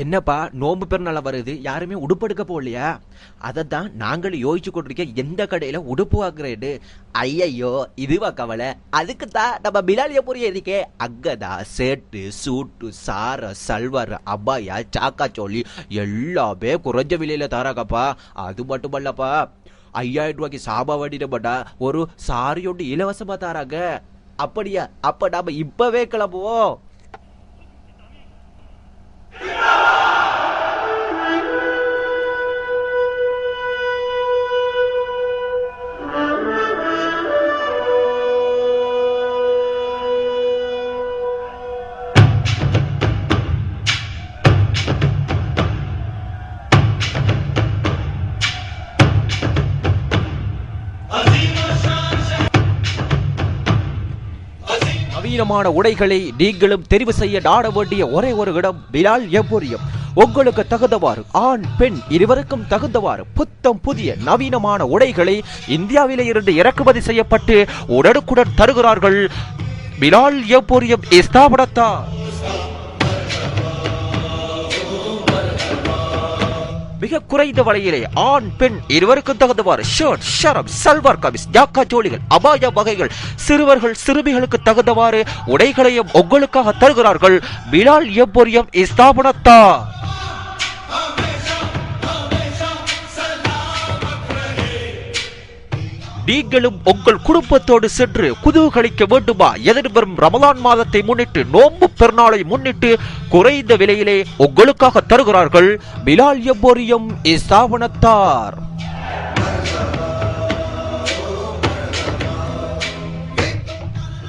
என்னப்பா நோம்பு பெருநாள் வருது, யாருமே உடுப்பு எடுக்க போகலையா? அதை தான் நாங்களும் யோசிச்சு கொண்டிருக்க, எந்த கடையில உடுப்பு வாங்குறேன்னு. ஐயையோ இதுவா கவலை, அதுக்கு தான் நம்ம பிலாலிய புரிய இருக்கே. அங்கதா சேட்டு சூட்டு சார சல்வார் அபாயா சாக்கா சோழி எல்லாமே குறைஞ்ச விலையில தராங்கப்பா. அது மட்டுமல்லப்பா, 5000 ரூபாய்க்கு சாபா வண்டிடப்பட்டா ஒரு சாரி ஒன்று இலவசமா தராங்க. அப்படியா? அப்ப நாம இப்பவே கிளம்புவோம். நவீனமான உடைகளை நீங்களும் தெரிவு செய்ய நாட வேண்டிய ஒரே ஒரு இடம் பிலால் எம்போரியம். உங்களுக்கு தகுந்தவாறு ஆண் பெண் இருவருக்கும் தகுந்தவாறு புத்தம் புதிய நவீனமான உடைகளை இந்தியாவிலே இருந்து இறக்குமதி செய்யப்பட்டு உடனுக்குடன் தருகிறார்கள் பிலால் எம்போரியம் ஸ்தாபனத்தார். மிக குறைந்த விலையிலே ஆண் பெண் இருவருக்கும் தகுந்தவாறு ஷர்ட் ஷரப் சல்வார் கமிஸ் ஜாக்கா ஜோலிகள் அபாயா வகைகள் சிறுவர்கள் சிறுமிகளுக்கு தகுந்தவாறு உடைகளையும் உங்களுக்காக தருகிறார்கள் பிலால் எம்போரியம் ஸ்தாபனத்தார். நீங்களும் உங்கள் குடும்பத்தோடு சென்று குதூகலிக்க வேண்டுமா? எதிர்வரும் ரமலான் மாதத்தை முன்னிட்டு, நோன்பு பெருநாளை முன்னிட்டு குறைந்த விலையிலே உங்களுக்காக தருகிறார்கள் பிலால் எம்போரியம் ஸ்தாபனத்தார்.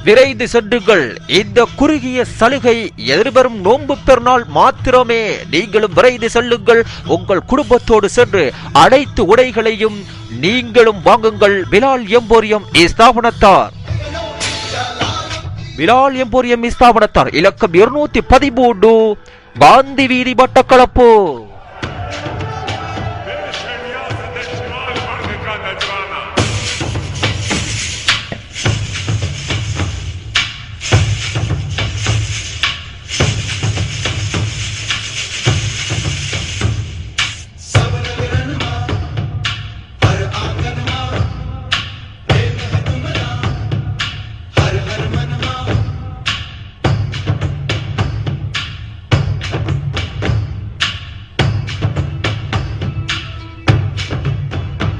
விரைந்து சென்றுங்கள். இந்த குறுகிய சலுகை எதிர்வரும் நோன்பு பெருநாள் மாத்திரமே. நீங்களும் விரைந்து செல்லுங்கள். உங்கள் குடும்பத்தோடு சென்று அனைத்து உடைகளையும் நீங்களும் வாங்குங்கள் பிலால் எம்போரியம் ஸ்தாபனத்தார். பிலால் எம்போரியம் ஸ்தாபனத்தார், இலக்கம் 213, காந்தி வீதி, மட்டக்களப்பு.